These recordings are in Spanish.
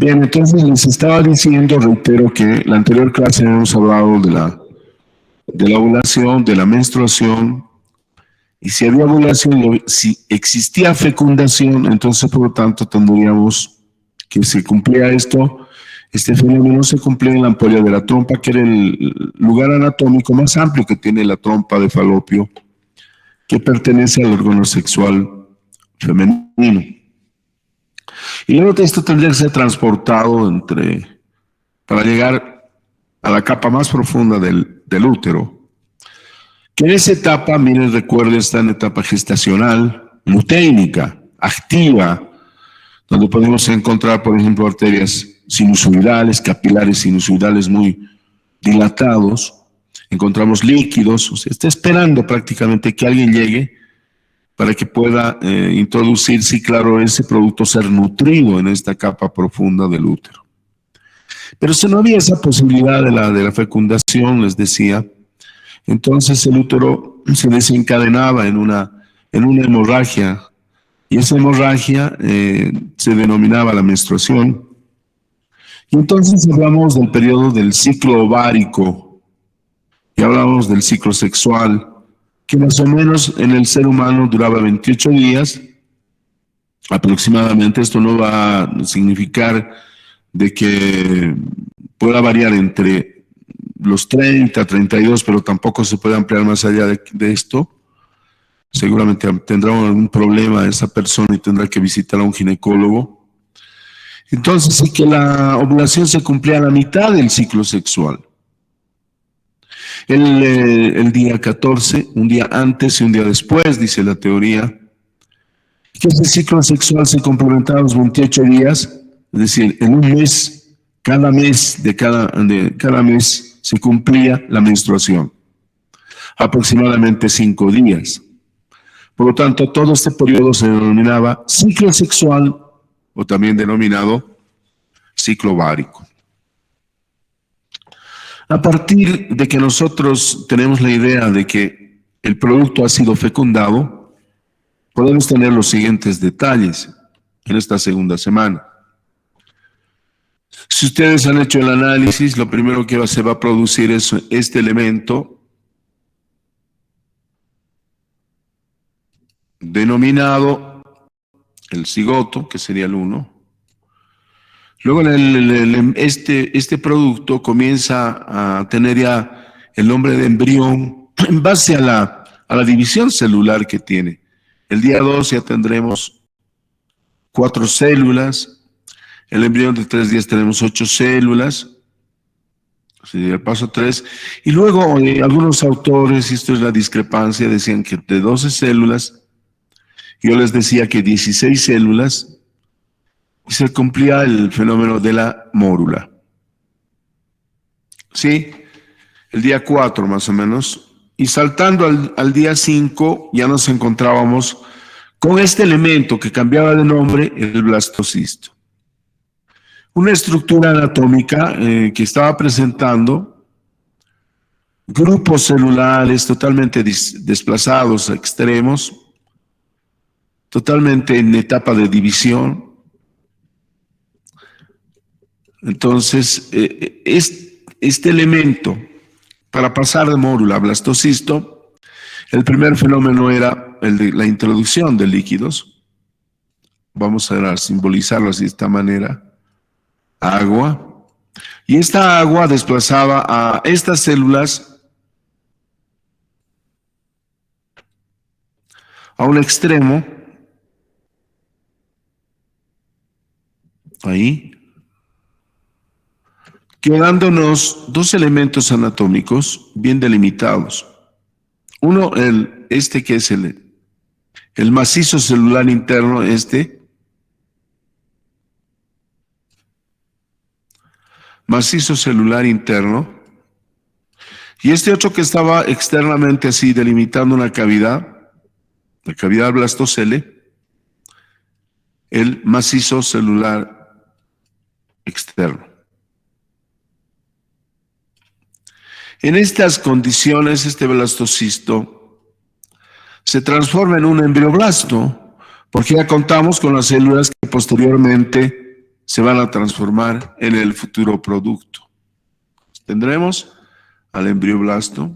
Bien, entonces les estaba diciendo, reitero, que la anterior clase hemos hablado de la ovulación, de la menstruación, y si había ovulación, si existía fecundación, entonces por lo tanto tendríamos que se cumplía esto, este fenómeno se cumplía en la ampolla de la trompa, que era el lugar anatómico más amplio que tiene la trompa de Falopio, que pertenece al órgano sexual femenino. Y luego esto tendría que ser transportado para llegar a la capa más profunda del útero, que en esa etapa, miren, recuerden, está en etapa gestacional, lutéinica, activa, donde podemos encontrar, por ejemplo, arterias sinusoidales, capilares sinusoidales muy dilatados, encontramos líquidos, o sea, está esperando prácticamente que alguien llegue para que pueda introducirse y, claro, ese producto ser nutrido en esta capa profunda del útero. Pero si no había esa posibilidad de la fecundación, les decía, entonces el útero se desencadenaba en una hemorragia, y esa hemorragia se denominaba la menstruación. Y entonces hablamos del periodo del ciclo ovárico, y hablamos del ciclo sexual, que más o menos en el ser humano duraba 28 días, aproximadamente. Esto no va a significar de que pueda variar entre los 30, 32, pero tampoco se puede ampliar más allá de esto. Seguramente tendrá algún problema esa persona y tendrá que visitar a un ginecólogo. Entonces, sí que la ovulación se cumplía a la mitad del ciclo sexual. El día 14, un día antes y un día después, dice la teoría, que ese ciclo sexual se complementaba a los 28 días, es decir, en un mes, cada mes de cada mes se cumplía la menstruación, aproximadamente 5 días. Por lo tanto, todo este periodo se denominaba ciclo sexual, o también denominado ciclo ovárico. A partir de que nosotros tenemos la idea de que el producto ha sido fecundado, podemos tener los siguientes detalles en esta segunda semana. Si ustedes han hecho el análisis, lo primero que se va a producir es este elemento denominado el cigoto, que sería el 1. Luego este producto comienza a tener ya el nombre de embrión en base a la división celular que tiene. El día 2 ya tendremos 4 células. El embrión de 3 días tenemos 8 células. Sería el paso 3. Y luego algunos autores, y esto es la discrepancia, decían que de 12 células, yo les decía que 16 células, y se cumplía el fenómeno de la mórula. ¿Sí? El día 4 más o menos. Y saltando al día 5 ya nos encontrábamos con este elemento que cambiaba de nombre, el blastocisto. Una estructura anatómica que estaba presentando grupos celulares totalmente desplazados a extremos, totalmente en etapa de división. Entonces, este elemento, para pasar de mórula a blastocisto, el primer fenómeno era el de la introducción de líquidos. Vamos a simbolizarlo así de esta manera. Agua. Y esta agua desplazaba a estas células a un extremo. Ahí. Quedándonos 2 elementos anatómicos bien delimitados. Uno, que es el macizo celular interno, macizo celular interno, y este otro que estaba externamente así delimitando una cavidad, la cavidad blastocele, el macizo celular externo. En estas condiciones, este blastocisto se transforma en un embrioblasto, porque ya contamos con las células que posteriormente se van a transformar en el futuro producto. Tendremos al embrioblasto,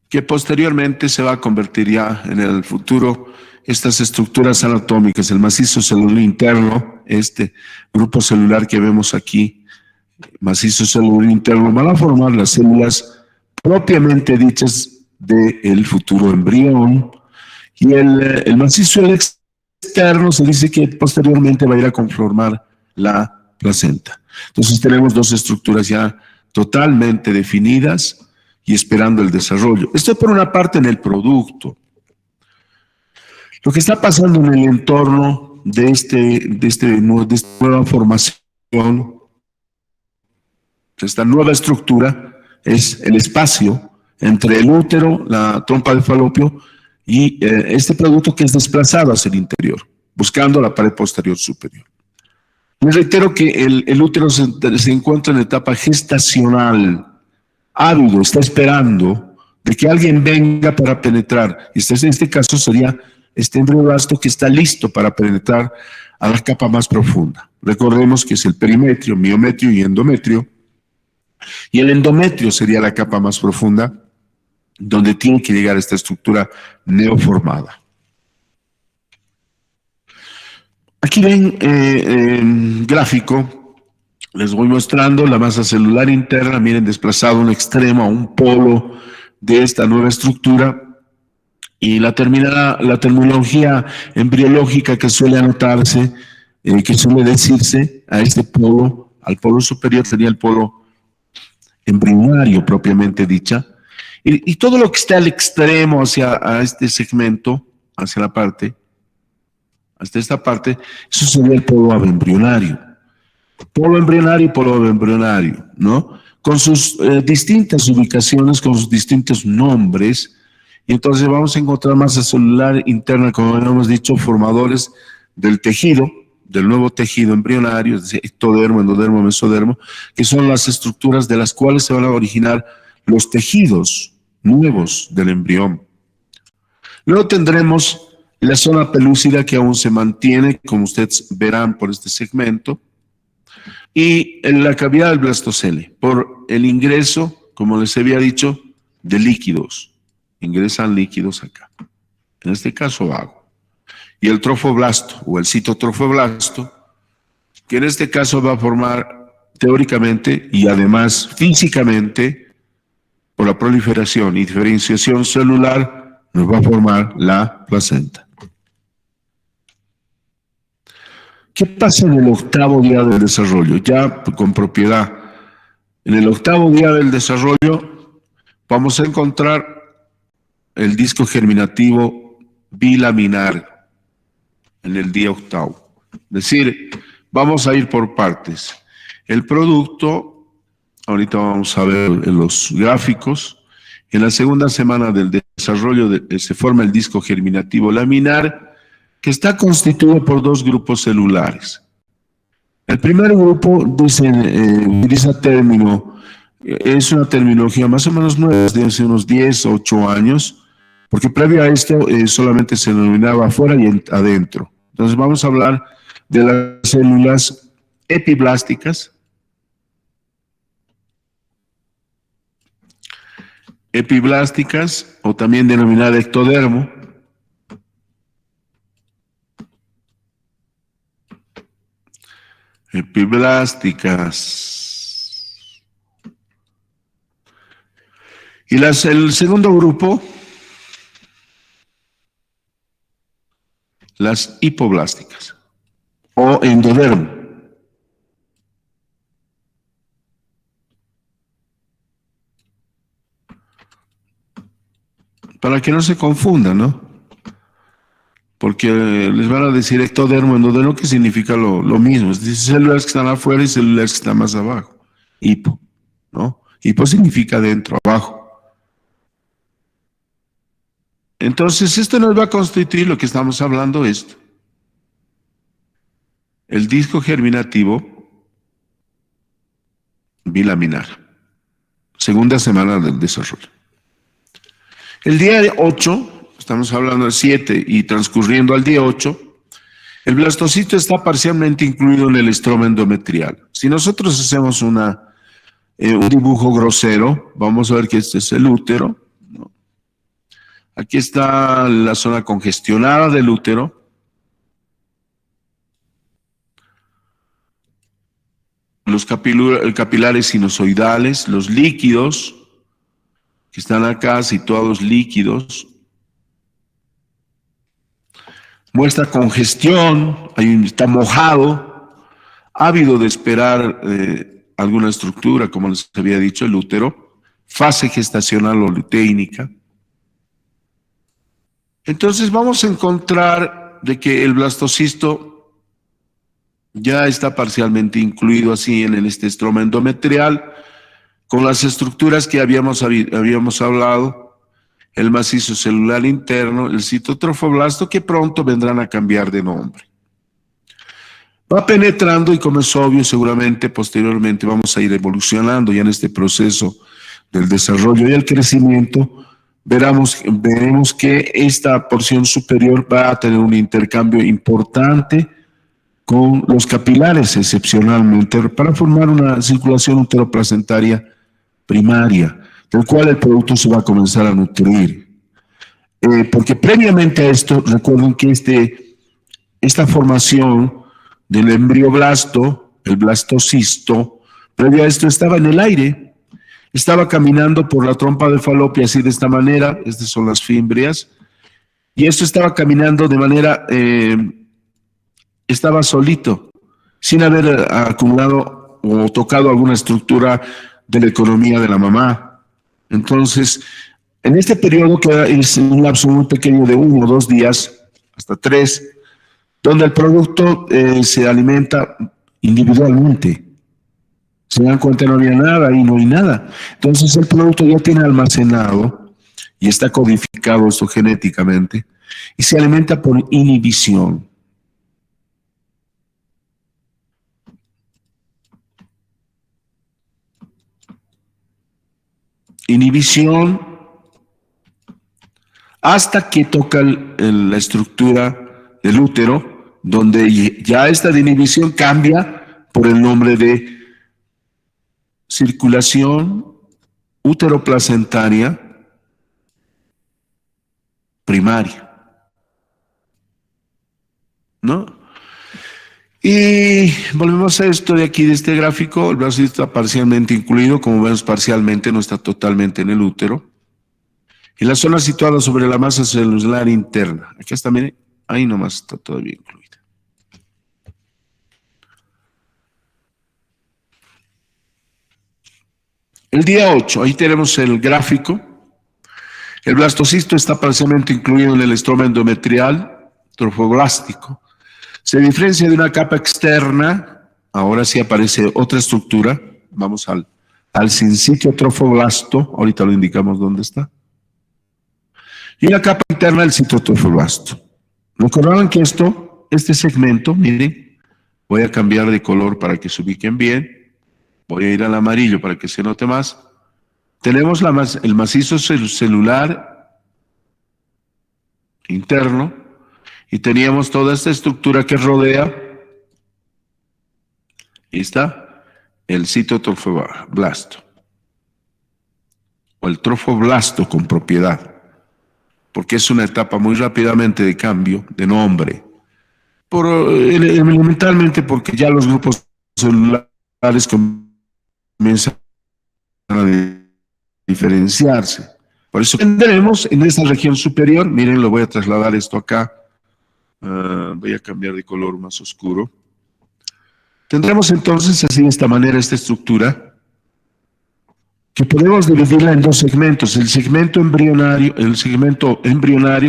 que posteriormente se va a convertir ya en el futuro estas estructuras anatómicas, el macizo celular interno, este grupo celular que vemos aquí, macizo celular interno, van a formar las células propiamente dichas del futuro embrión, y el macizo externo se dice que posteriormente va a ir a conformar la placenta. Entonces tenemos dos estructuras ya totalmente definidas y esperando el desarrollo. Esto por una parte en el producto. Lo que está pasando en el entorno de esta nueva formación, de esta nueva estructura, es el espacio entre el útero, la trompa de falopio y este producto que es desplazado hacia el interior, buscando la pared posterior superior. Les reitero que el útero se encuentra en etapa gestacional, ávido, está esperando de que alguien venga para penetrar. En este caso sería este embrioblasto que está listo para penetrar a la capa más profunda. Recordemos que es el perimetrio, miometrio y endometrio. Y el endometrio sería la capa más profunda, donde tiene que llegar esta estructura neoformada. Aquí ven gráfico, les voy mostrando la masa celular interna, miren, desplazado a un extremo, a un polo de esta nueva estructura, y la terminología embriológica que suele anotarse, que suele decirse a este polo, al polo superior sería el polo embrionario propiamente dicha, y todo lo que está al extremo hacia este segmento, hacia la parte, hasta esta parte, eso sería el polo abembrionario. Polo embrionario y polo abembrionario, ¿no? Con sus distintas ubicaciones, con sus distintos nombres, y entonces vamos a encontrar masa celular interna, como hemos dicho, formadores del tejido, del nuevo tejido embrionario, es decir, ectodermo, endodermo, mesodermo, que son las estructuras de las cuales se van a originar los tejidos nuevos del embrión. Luego tendremos la zona pelúcida que aún se mantiene, como ustedes verán por este segmento, y en la cavidad del blastocele, por el ingreso, como les había dicho, de líquidos. Ingresan líquidos acá, en este caso agua. Y el trofoblasto, o el citotrofoblasto, que en este caso va a formar teóricamente y además físicamente, por la proliferación y diferenciación celular, nos va a formar la placenta. ¿Qué pasa en el octavo día del desarrollo? Ya con propiedad. En el octavo día del desarrollo vamos a encontrar el disco germinativo bilaminar en el día octavo. Es decir, vamos a ir por partes. El producto, ahorita vamos a ver en los gráficos, en la segunda semana del desarrollo se forma el disco germinativo laminar, que está constituido por dos grupos celulares. El primer grupo utiliza término, es una terminología más o menos nueva, desde hace unos 10 o 8 años, porque previo a esto solamente se denominaba afuera y adentro. Entonces vamos a hablar de las células epiblásticas, o también denominada ectodermo, epiblásticas. Y el segundo grupo, las hipoblásticas o endodermo. Para que no se confundan, ¿no? Porque les van a decir ectodermo, endodermo, que significa lo mismo. Es decir, células que están afuera y células que están más abajo. Hipo, ¿no? Hipo significa dentro, abajo. Entonces, esto nos va a constituir lo que estamos hablando, esto. el disco germinativo bilaminar. Segunda semana del desarrollo. El día 8, estamos hablando del 7 y transcurriendo al día 8, el blastocisto está parcialmente incluido en el estroma endometrial. Si nosotros hacemos un dibujo grosero, vamos a ver que este es el útero, ¿no? Aquí está la zona congestionada del útero. Los capilares sinusoidales, los líquidos que están acá, situados líquidos. Muestra congestión, está mojado, ávido de esperar alguna estructura, como les había dicho, el útero, fase gestacional o luteínica. Entonces vamos a encontrar de que el blastocisto ya está parcialmente incluido así en este estroma endometrial, con las estructuras que habíamos hablado, el macizo celular interno, el citotrofoblasto, que pronto vendrán a cambiar de nombre. Va penetrando y, como es obvio, seguramente posteriormente vamos a ir evolucionando ya en este proceso del desarrollo y el crecimiento. Veremos que esta porción superior va a tener un intercambio importante con los capilares, excepcionalmente, para formar una circulación uteroplacentaria primaria, del cual el producto se va a comenzar a nutrir. Porque previamente a esto, recuerden que esta formación del embrioblasto, el blastocisto, previo a esto estaba en el aire, estaba caminando por la trompa de Falopia así de esta manera, estas son las fimbrias, y esto estaba caminando de manera, estaba solito, sin haber acumulado o tocado alguna estructura de la economía de la mamá. Entonces, en este periodo, que es un lapso muy pequeño de 1 o 2 días, hasta 3, donde el producto se alimenta individualmente. Se dan cuenta, no había nada y no hay nada. Entonces el producto ya tiene almacenado y está codificado esto genéticamente y se alimenta por inhibición. Inhibición hasta que toca la estructura del útero, donde ya esta inhibición cambia por el nombre de circulación uteroplacentaria primaria, ¿no? Y volvemos a esto de aquí, de este gráfico. El brazo está parcialmente incluido, como vemos parcialmente, no está totalmente en el útero. Y la zona situada sobre la masa celular interna. Aquí está, miren, ahí nomás está todavía incluida. El día 8, ahí tenemos el gráfico. El blastocisto está parcialmente incluido en el estroma endometrial trofoblástico. Se diferencia de una capa externa, ahora sí aparece otra estructura. Vamos al sincitio trofoblasto, ahorita lo indicamos dónde está. Y la capa interna del citotrofoblasto. Recordarán que este segmento, miren, voy a cambiar de color para que se ubiquen bien. Voy a ir al amarillo para que se note más. Tenemos el macizo celular interno y teníamos toda esta estructura que rodea. Ahí está el citotrofoblasto o el trofoblasto con propiedad, porque es una etapa muy rápidamente de cambio de nombre, elementalmente porque ya los grupos celulares comienzan a diferenciarse. Por eso tendremos en esta región superior, miren, lo voy a trasladar esto acá, voy a cambiar de color más oscuro. Tendremos entonces así de esta manera esta estructura, que podemos dividirla en 2 segmentos. El segmento embrionario,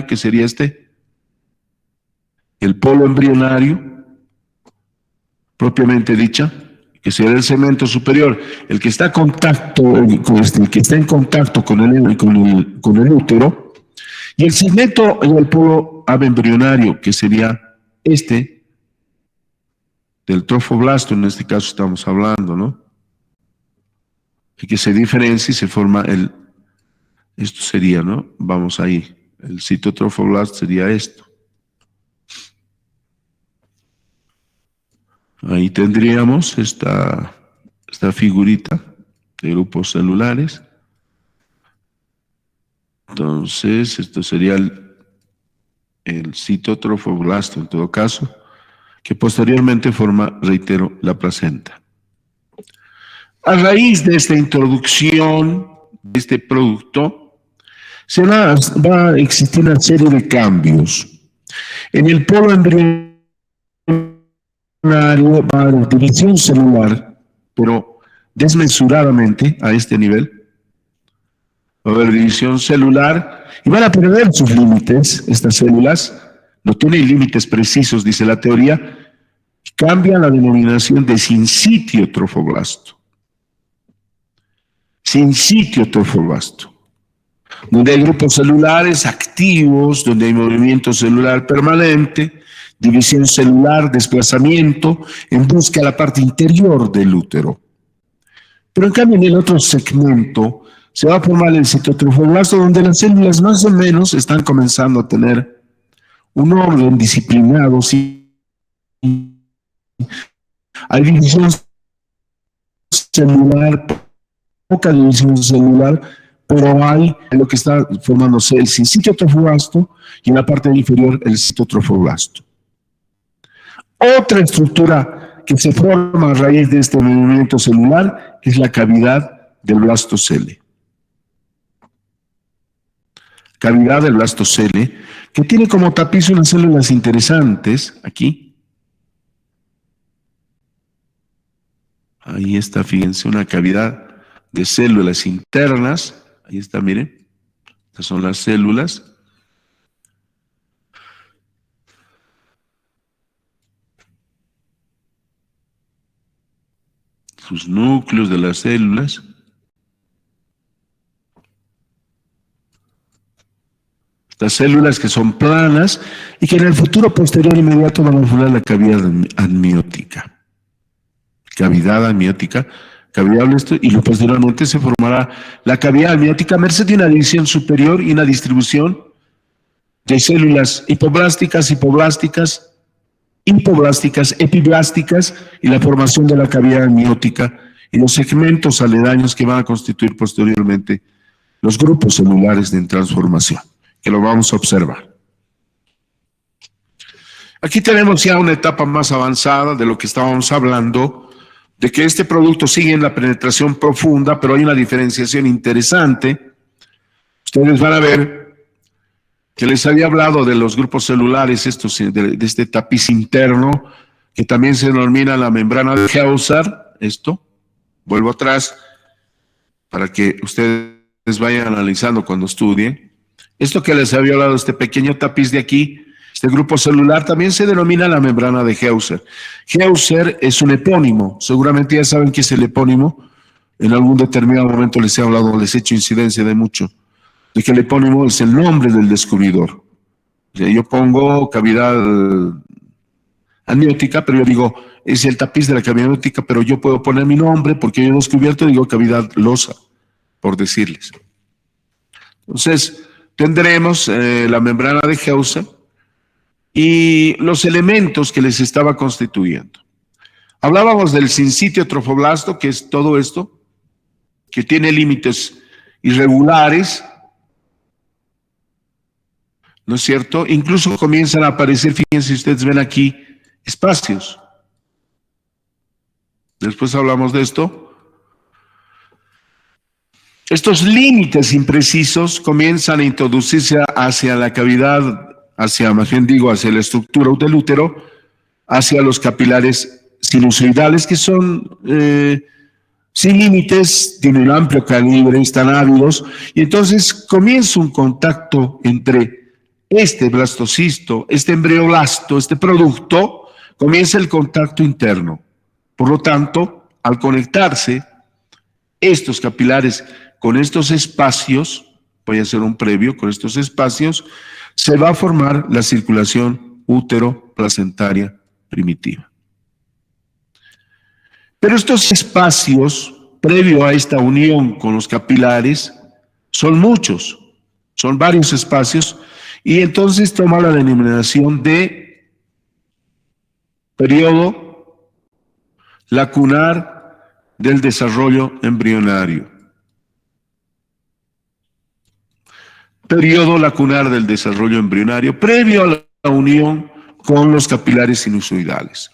que sería el polo embrionario, propiamente dicha, que sería el segmento superior, el que está en contacto, el que está en contacto con el útero, y el segmento en el polo abembrionario, que sería del trofoblasto, en este caso estamos hablando, ¿no? Y que se diferencia y se forma esto sería, ¿no? Vamos ahí, el citotrofoblasto sería esto. Ahí tendríamos esta figurita de grupos celulares. Entonces, esto sería el citotrofoblasto, en todo caso, que posteriormente forma, reitero, la placenta. A raíz de esta introducción de este producto, va a existir una serie de cambios. En el polo embrionario va a haber división celular, pero desmesuradamente a este nivel. Va a haber división celular y van a perder sus límites, estas células. No tienen límites precisos, dice la teoría. Cambia la denominación de sincitio trofoblasto. Sincitio trofoblasto. Donde hay grupos celulares activos, donde hay movimiento celular permanente, división celular, desplazamiento, en busca de la parte interior del útero. Pero en cambio en el otro segmento se va a formar el citotrofoblasto, donde las células más o menos están comenzando a tener un orden disciplinado. Sí. Hay división celular, poca división celular, pero hay lo que está formándose el sincitio trofoblasto y en la parte inferior el citotrofoblasto. Otra estructura que se forma a raíz de este movimiento celular es la cavidad del blastocele. Cavidad del blastocele, que tiene como tapiz unas células interesantes, aquí. Ahí está, fíjense, una cavidad de células internas. Ahí está, miren. Estas son las células. Sus núcleos de las células. Estas células que son planas y que en el futuro posterior inmediato van a formar la cavidad amniótica. Cavidad amniótica, cavidad y luego posteriormente se formará la cavidad amniótica merced de una división superior y una distribución de células hipoblásticas, hipoblásticas, hipoblásticas, epiblásticas y la formación de la cavidad amniótica y los segmentos aledaños que van a constituir posteriormente los grupos celulares de transformación, que lo vamos a observar. Aquí tenemos ya una etapa más avanzada de lo que estábamos hablando, de que este producto sigue en la penetración profunda, pero hay una diferenciación interesante. Ustedes van a ver que les había hablado de los grupos celulares, estos, de este tapiz interno, que también se denomina la membrana de Hauser. Esto, vuelvo atrás, para que ustedes vayan analizando cuando estudien. Esto que les había hablado, este pequeño tapiz de aquí, este grupo celular también se denomina la membrana de Hauser. Hauser es un epónimo, seguramente ya saben qué es el epónimo, en algún determinado momento les he hablado, les he hecho incidencia de mucho, de que el epónimo es el nombre del descubridor. O sea, yo pongo cavidad amniótica, pero yo digo, es el tapiz de la cavidad amniótica, pero yo puedo poner mi nombre porque yo he descubierto, digo cavidad losa, por decirles. Entonces, tendremos la membrana de Hauser, y los elementos que les estaba constituyendo. Hablábamos del sincitio trofoblasto, que es todo esto, que tiene límites irregulares, ¿no es cierto? Incluso comienzan a aparecer, fíjense, ustedes ven aquí, espacios. Después hablamos de esto. Estos límites imprecisos comienzan a introducirse hacia la cavidad, más bien digo, hacia la estructura del útero, hacia los capilares sinusoidales, que son sin límites, tienen un amplio calibre, están ávidos, y entonces comienza un contacto entre este blastocisto, este embrioblasto, este producto, comienza el contacto interno. Por lo tanto, al conectarse estos capilares con estos espacios, voy a hacer un previo con estos espacios, se va a formar la circulación útero-placentaria primitiva. Pero estos espacios, previo a esta unión con los capilares, son muchos, son varios espacios, y entonces toma la denominación de periodo lacunar del desarrollo embrionario. Periodo lacunar del desarrollo embrionario, previo a la unión con los capilares sinusoidales.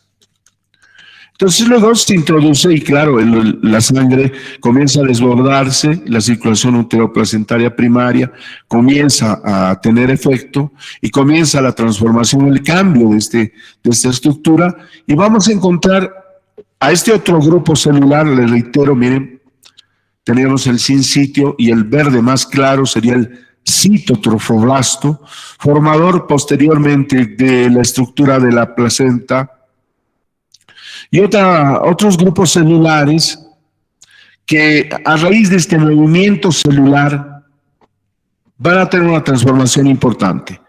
Entonces luego se introduce y claro, la sangre comienza a desbordarse, la circulación uteroplacentaria primaria comienza a tener efecto y comienza la transformación, el cambio de esta estructura, y vamos a encontrar a este otro grupo celular. Les reitero, miren, teníamos el sincitio y el verde más claro sería el citotrofoblasto, formador posteriormente de la estructura de la placenta, y otros grupos celulares que a raíz de este movimiento celular van a tener una transformación importante.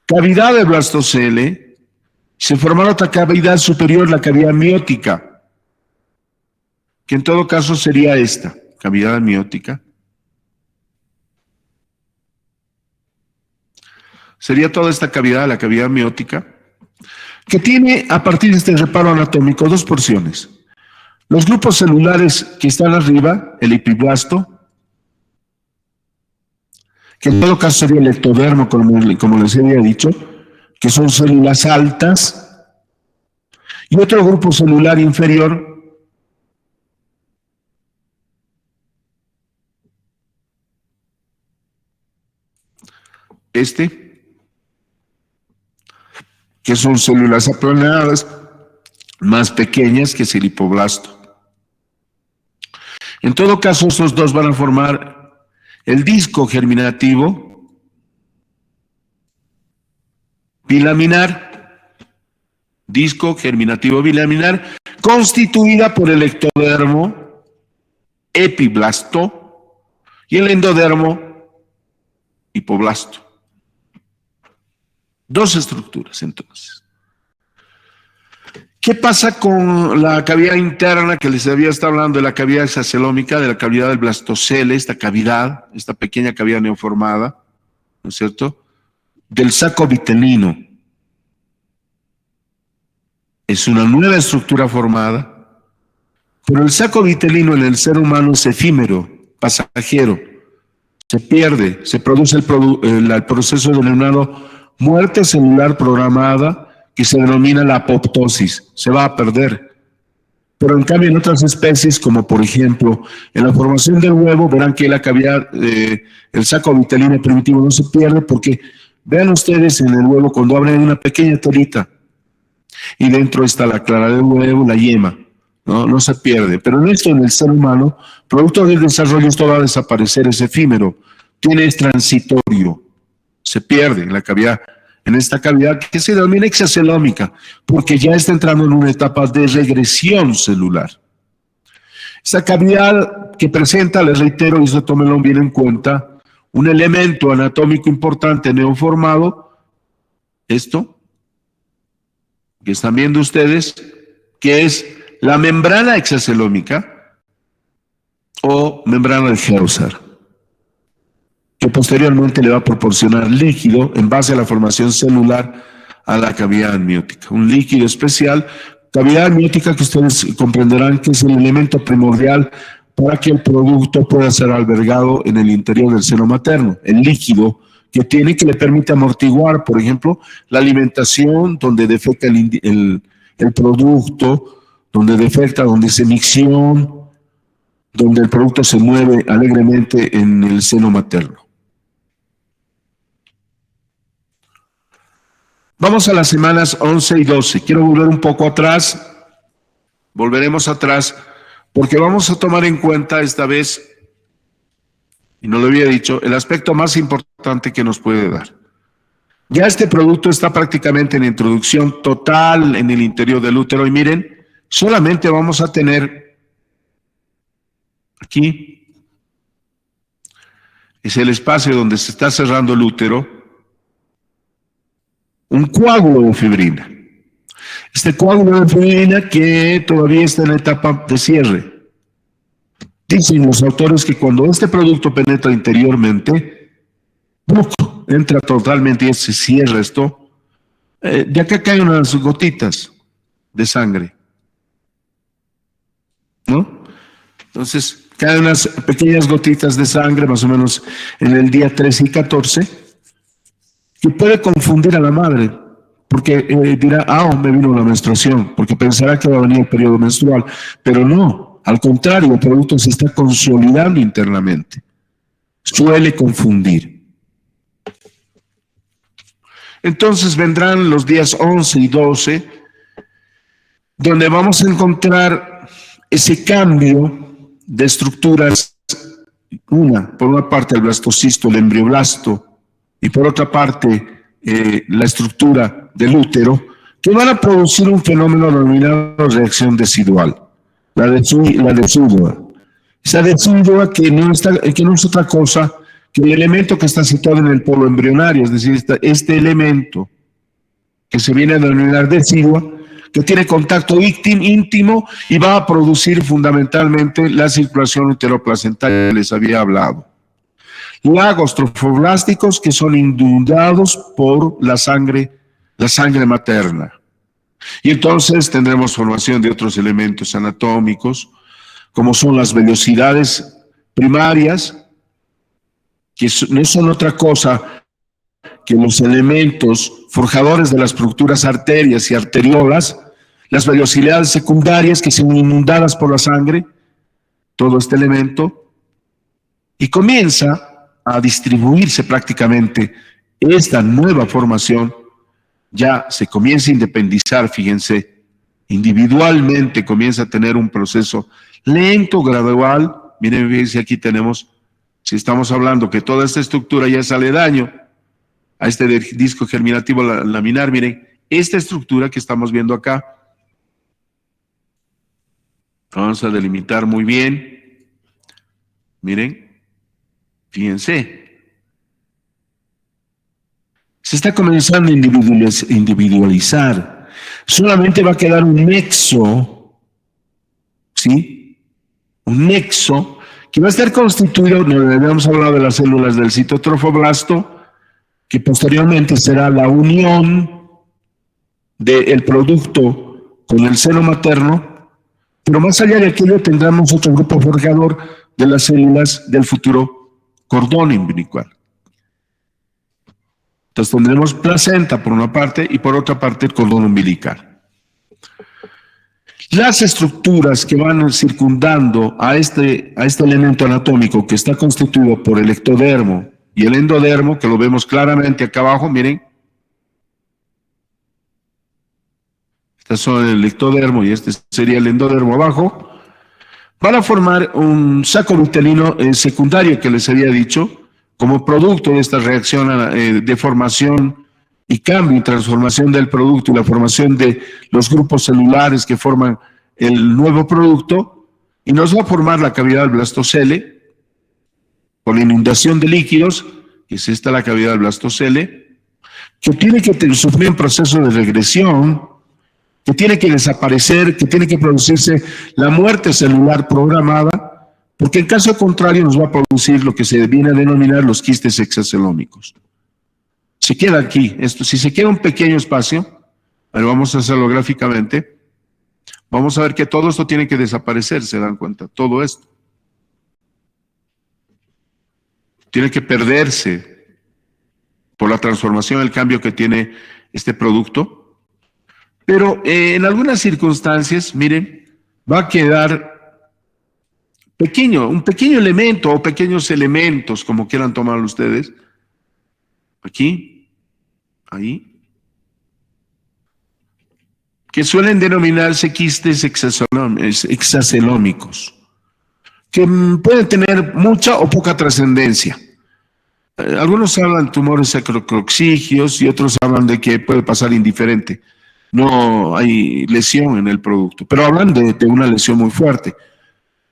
Cavidad de blastocele, se formará otra cavidad superior, la cavidad amniótica, que en todo caso sería esta, cavidad amniótica. Sería toda esta cavidad, la cavidad amniótica, que tiene a partir de este reparo anatómico dos porciones. Los grupos celulares que están arriba, el epiblasto, que en todo caso sería el ectodermo, como les había dicho, que son células altas, y otro grupo celular inferior, que son células aplanadas, más pequeñas, que es el hipoblasto. En todo caso, estos dos van a formar el disco germinativo bilaminar, disco germinativo bilaminar, constituida por el ectodermo, epiblasto, y el endodermo, hipoblasto. Dos estructuras, entonces. ¿Qué pasa con la cavidad interna que les había estado hablando de la cavidad hexacelómica, de la cavidad del blastocele, esta cavidad, esta pequeña cavidad neoformada, ¿no es cierto? Del saco vitelino. Es una nueva estructura formada, pero el saco vitelino en el ser humano es efímero, pasajero, se pierde, se produce el proceso denominado muerte celular programada, que se denomina la apoptosis, se va a perder. Pero en cambio en otras especies, como por ejemplo en la formación del huevo, verán que la cavidad, el saco vitelino primitivo no se pierde, porque vean ustedes en el huevo cuando abren una pequeña telita y dentro está la clara del huevo, la yema, no se pierde. Pero en esto, en el ser humano, producto del desarrollo, esto va a desaparecer, es efímero, es transitorio, se pierde en la cavidad, en esta cavidad que se denomina hexacelómica, porque ya está entrando en una etapa de regresión celular. Esta cavidad que presenta, les reitero, y eso tómenlo bien en cuenta, un elemento anatómico importante neoformado, esto que están viendo ustedes, que es la membrana hexacelómica o membrana de Hauser, que posteriormente le va a proporcionar líquido en base a la formación celular a la cavidad amniótica. Un líquido especial, cavidad amniótica que ustedes comprenderán que es el elemento primordial para que el producto pueda ser albergado en el interior del seno materno. El líquido que tiene, que le permite amortiguar, por ejemplo, la alimentación, donde defecta el producto, donde defecta, donde es emicción, donde el producto se mueve alegremente en el seno materno. Vamos a las semanas 11 y 12. Quiero volver un poco atrás. Volveremos atrás porque vamos a tomar en cuenta esta vez, y no lo había dicho, el aspecto más importante que nos puede dar. Ya este producto está prácticamente en introducción total en el interior del útero. Y miren, solamente vamos a tener aquí, es el espacio donde se está cerrando el útero, un coágulo de fibrina. Este coágulo de fibrina que todavía está en la etapa de cierre. Dicen los autores que cuando este producto penetra interiormente, entra totalmente y se cierra esto, de acá caen unas gotitas de sangre, ¿no? Entonces, caen unas pequeñas gotitas de sangre, más o menos en el día 13 y 14, que puede confundir a la madre, porque dirá, me vino la menstruación, porque pensará que va a venir el periodo menstrual, pero no, al contrario, el producto se está consolidando internamente. Suele confundir. Entonces vendrán los días 11 y 12, donde vamos a encontrar ese cambio de estructuras, por una parte el blastocisto, el embrioblasto, y por otra parte la estructura del útero, que van a producir un fenómeno denominado reacción decidual, la decidua. Esa decidua que no es otra cosa que el elemento que está situado en el polo embrionario, es decir, este elemento que se viene a denominar decidua, que tiene contacto íntimo y va a producir fundamentalmente la circulación uteroplacentaria que les había hablado. Lagos trofoblásticos que son inundados por la sangre materna. Y entonces tendremos formación de otros elementos anatómicos, como son las vellosidades primarias, que no son otra cosa que los elementos forjadores de las estructuras arterias y arteriolas, las vellosidades secundarias que son inundadas por la sangre, todo este elemento, y comienza a distribuirse prácticamente esta nueva formación, ya se comienza a independizar, fíjense, individualmente comienza a tener un proceso lento, gradual. Miren, fíjense, aquí tenemos, si estamos hablando que toda esta estructura ya es aledaño a este disco germinativo laminar, miren, esta estructura que estamos viendo acá, vamos a delimitar muy bien, miren, fíjense, se está comenzando a individualizar, solamente va a quedar un nexo, ¿sí? Un nexo que va a estar constituido, habíamos hablado de las células del citotrofoblasto, que posteriormente será la unión del producto con el seno materno, pero más allá de aquello tendremos otro grupo forjador de las células del futuro cordón umbilical. Entonces tendremos placenta por una parte y por otra parte el cordón umbilical. Las estructuras que van circundando a este elemento anatómico que está constituido por el ectodermo y el endodermo, que lo vemos claramente acá abajo, miren. Estas son el ectodermo y este sería el endodermo abajo. Van a formar un saco vitelino secundario que les había dicho, como producto de esta reacción de formación y cambio y transformación del producto y la formación de los grupos celulares que forman el nuevo producto, y nos va a formar la cavidad del blastocele, con la inundación de líquidos, que es esta la cavidad del blastocele, que tiene que sufrir un proceso de regresión, que tiene que desaparecer, que tiene que producirse la muerte celular programada, porque en caso contrario nos va a producir lo que se viene a denominar los quistes hexacelómicos. Se queda aquí, si se queda un pequeño espacio, pero vamos a hacerlo gráficamente, vamos a ver que todo esto tiene que desaparecer, ¿se dan cuenta? Todo esto tiene que perderse por la transformación, el cambio que tiene este producto. Pero en algunas circunstancias, miren, va a quedar un pequeño elemento o pequeños elementos, como quieran tomarlo ustedes. Aquí, ahí, que suelen denominarse quistes hexacelómicos, que pueden tener mucha o poca trascendencia. Algunos hablan de tumores sacrococcígeos y otros hablan de que puede pasar indiferente. No hay lesión en el producto, pero hablan de una lesión muy fuerte,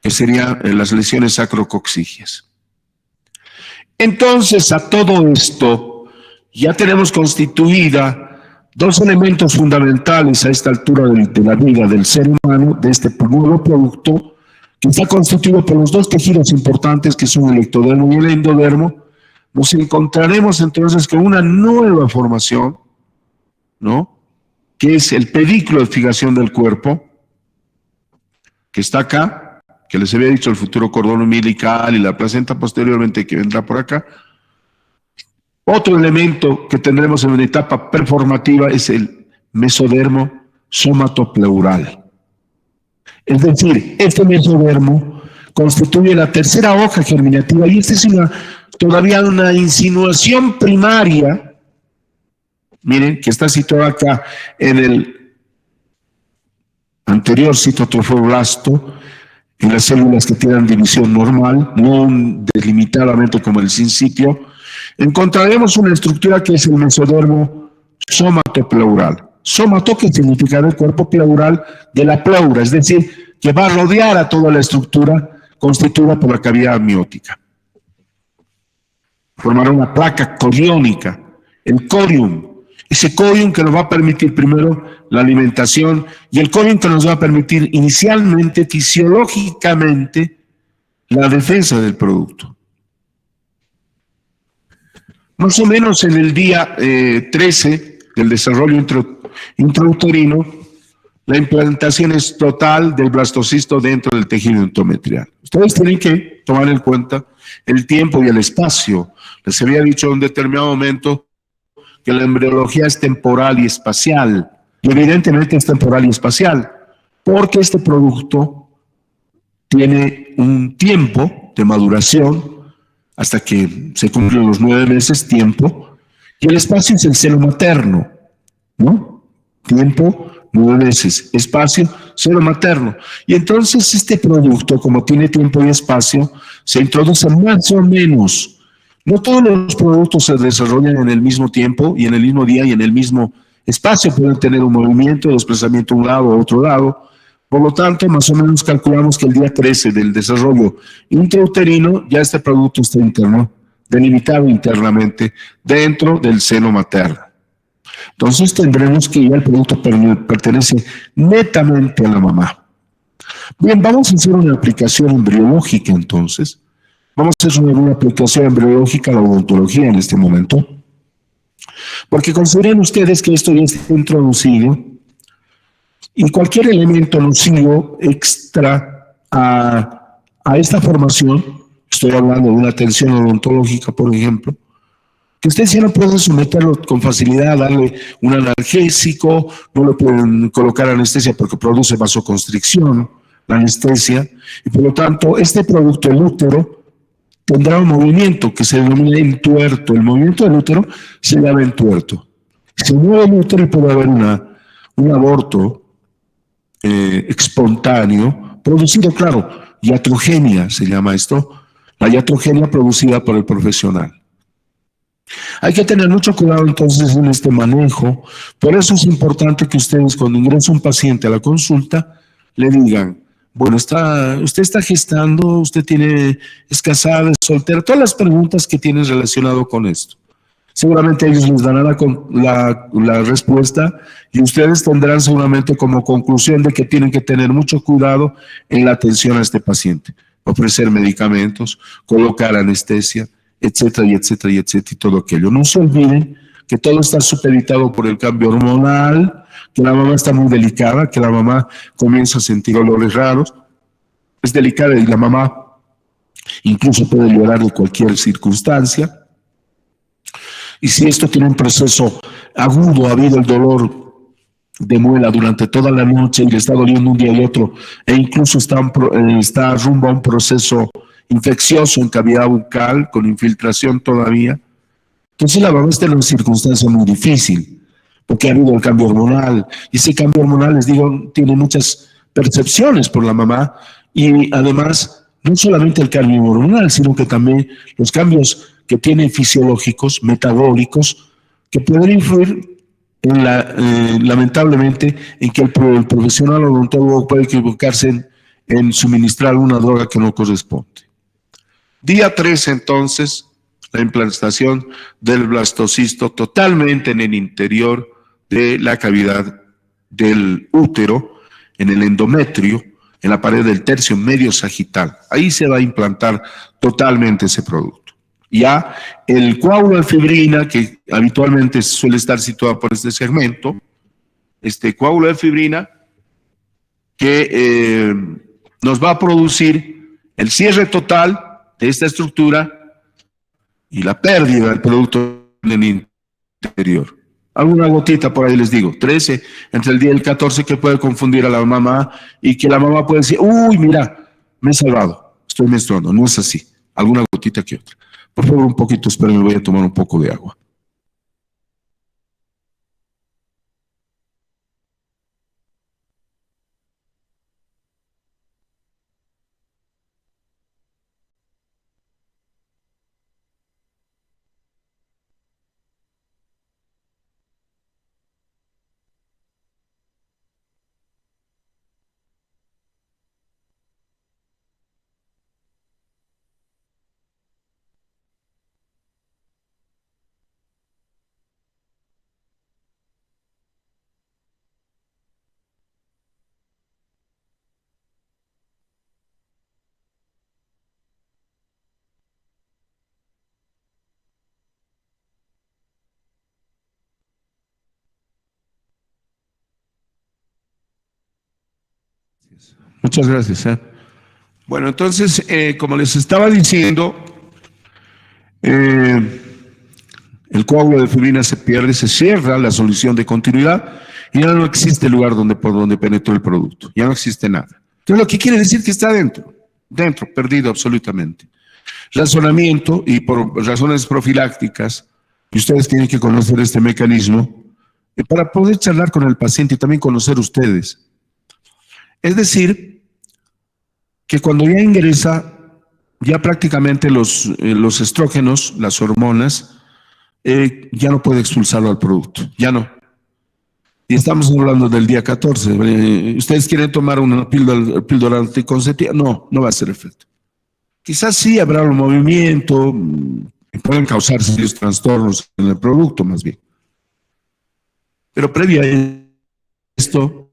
que serían las lesiones sacrococcígeas. Entonces, a todo esto, ya tenemos constituida dos elementos fundamentales a esta altura de la vida del ser humano, de este nuevo producto, que está constituido por los dos tejidos importantes que son el ectodermo y el endodermo. Nos encontraremos entonces con una nueva formación, ¿no?, que es el pedículo de fijación del cuerpo, que está acá, que les había dicho el futuro cordón umbilical y la placenta posteriormente que vendrá por acá. Otro elemento que tendremos en una etapa performativa es el mesodermo somatopleural. Es decir, este mesodermo constituye la tercera hoja germinativa y esta es todavía una insinuación primaria, miren, que está situada acá en el anterior citotrofoblasto, en las células que tienen división normal, no delimitadamente como el sincitio. Encontraremos una estructura que es el mesodermo somatopleural. Somato, que significa el cuerpo pleural de la pleura, es decir, que va a rodear a toda la estructura constituida por la cavidad amniótica. Formará una placa coriónica, el corium. Ese corium que nos va a permitir primero la alimentación y el corium que nos va a permitir inicialmente, fisiológicamente, la defensa del producto. Más o menos en el día 13 del desarrollo intrauterino, la implantación es total del blastocisto dentro del tejido endometrial. Ustedes tienen que tomar en cuenta el tiempo y el espacio. Les había dicho en un determinado momento que la embriología es temporal y espacial. Y evidentemente es temporal y espacial, porque este producto tiene un tiempo de maduración hasta que se cumplen los 9 meses, tiempo, y el espacio es el seno materno, ¿no? Tiempo, 9 meses, espacio, seno materno. Y entonces este producto, como tiene tiempo y espacio, se introduce más o menos. No todos los productos se desarrollan en el mismo tiempo y en el mismo día y en el mismo espacio. Pueden tener un movimiento, desplazamiento de un lado a otro lado. Por lo tanto, más o menos calculamos que el día 13 del desarrollo intrauterino ya este producto está interno, delimitado internamente dentro del seno materno. Entonces tendremos que ya el producto pertenece netamente a la mamá. Bien, vamos a hacer una aplicación embriológica entonces. Vamos a hacer una aplicación embriológica a la odontología en este momento. Porque consideren ustedes que esto ya está introducido y cualquier elemento nocivo extra a esta formación, estoy hablando de una atención odontológica, por ejemplo, que ustedes ya no pueden someterlo con facilidad, darle un analgésico, no le pueden colocar anestesia porque produce vasoconstricción, la anestesia, y por lo tanto este producto, el útero, tendrá un movimiento que se denomina entuerto. El movimiento del útero se llama entuerto. Se mueve el útero y puede haber un aborto espontáneo, producido, claro, iatrogenia se llama esto, la iatrogenia producida por el profesional. Hay que tener mucho cuidado entonces en este manejo. Por eso es importante que ustedes, cuando ingresa un paciente a la consulta, le digan: bueno, usted está gestando, es casada, es soltera, todas las preguntas que tienen relacionado con esto. Seguramente ellos les darán la respuesta y ustedes tendrán seguramente como conclusión de que tienen que tener mucho cuidado en la atención a este paciente. Ofrecer medicamentos, colocar anestesia, etcétera, y etcétera, y etcétera, y todo aquello. No se olviden que todo está supeditado por el cambio hormonal, que la mamá está muy delicada, que la mamá comienza a sentir olores raros, es delicada y la mamá incluso puede llorar de cualquier circunstancia. Y si esto tiene un proceso agudo, ha habido el dolor de muela durante toda la noche y le está doliendo un día y otro, e incluso está rumbo a un proceso infeccioso en cavidad bucal, con infiltración todavía, entonces la mamá está en una circunstancia muy difícil, porque ha habido el cambio hormonal, y ese cambio hormonal, les digo, tiene muchas percepciones por la mamá, y además, no solamente el cambio hormonal, sino que también los cambios que tienen fisiológicos, metabólicos, que pueden influir lamentablemente en que el profesional odontólogo puede equivocarse en suministrar una droga que no corresponde. Día 3, entonces, la implantación del blastocisto totalmente en el interior de la cavidad del útero, en el endometrio, en la pared del tercio medio sagital. Ahí se va a implantar totalmente ese producto. Ya el coágulo de fibrina, que habitualmente suele estar situado por este segmento, este coágulo de fibrina que nos va a producir el cierre total de esta estructura y la pérdida del producto en el interior. Alguna gotita por ahí les digo, 13 entre el día y el 14, que puede confundir a la mamá y que la mamá puede decir, uy, mira, me he salvado, estoy menstruando. No es así, alguna gotita que otra. Por favor, un poquito, espero, me voy a tomar un poco de agua. Muchas gracias. Bueno, entonces, como les estaba diciendo, el coágulo de fibrina se pierde, se cierra la solución de continuidad y ya no existe el lugar por donde penetró el producto, ya no existe nada. Entonces, lo que quiere decir que está dentro, perdido absolutamente. Razonamiento, y por razones profilácticas, y ustedes tienen que conocer este mecanismo, para poder charlar con el paciente y también conocer ustedes. Es decir, que cuando ya ingresa, ya prácticamente los estrógenos, las hormonas, ya no puede expulsarlo al producto, ya no. Y estamos hablando del día 14. ¿Ustedes quieren tomar una píldora anticonceptiva? No, no va a hacer efecto. Quizás sí habrá un movimiento, pueden causar serios trastornos en el producto más bien. Pero previo a esto,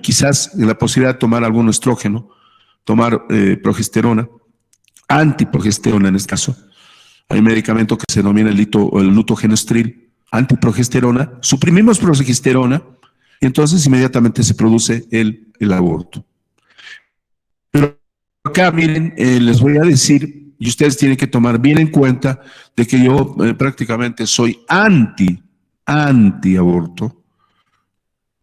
quizás la posibilidad de tomar algún estrógeno, tomar progesterona, antiprogesterona en este caso. Hay un medicamento que se denomina el lutogenestril, antiprogesterona. Suprimimos progesterona y entonces inmediatamente se produce el aborto. Pero acá, miren, les voy a decir, y ustedes tienen que tomar bien en cuenta de que yo prácticamente soy anti-aborto.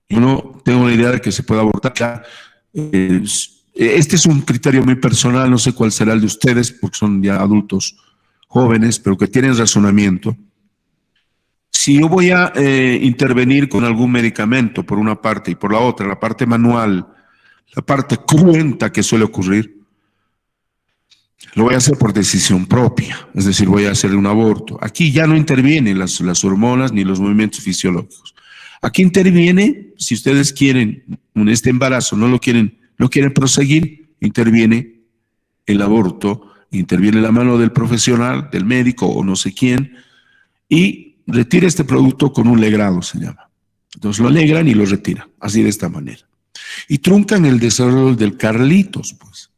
Yo no tengo la idea de que se pueda abortar. Este es un criterio muy personal, no sé cuál será el de ustedes, porque son ya adultos jóvenes, pero que tienen razonamiento. Si yo voy a intervenir con algún medicamento por una parte y por la otra, la parte manual, la parte cruenta que suele ocurrir, lo voy a hacer por decisión propia, es decir, voy a hacer un aborto. Aquí ya no intervienen las hormonas ni los movimientos fisiológicos. Aquí interviene, si ustedes quieren este embarazo, no quieren proseguir, interviene el aborto, interviene la mano del profesional, del médico o no sé quién, y retira este producto con un legrado, se llama. Entonces lo alegran y lo retiran, así de esta manera. Y truncan el desarrollo del Carlitos, pues.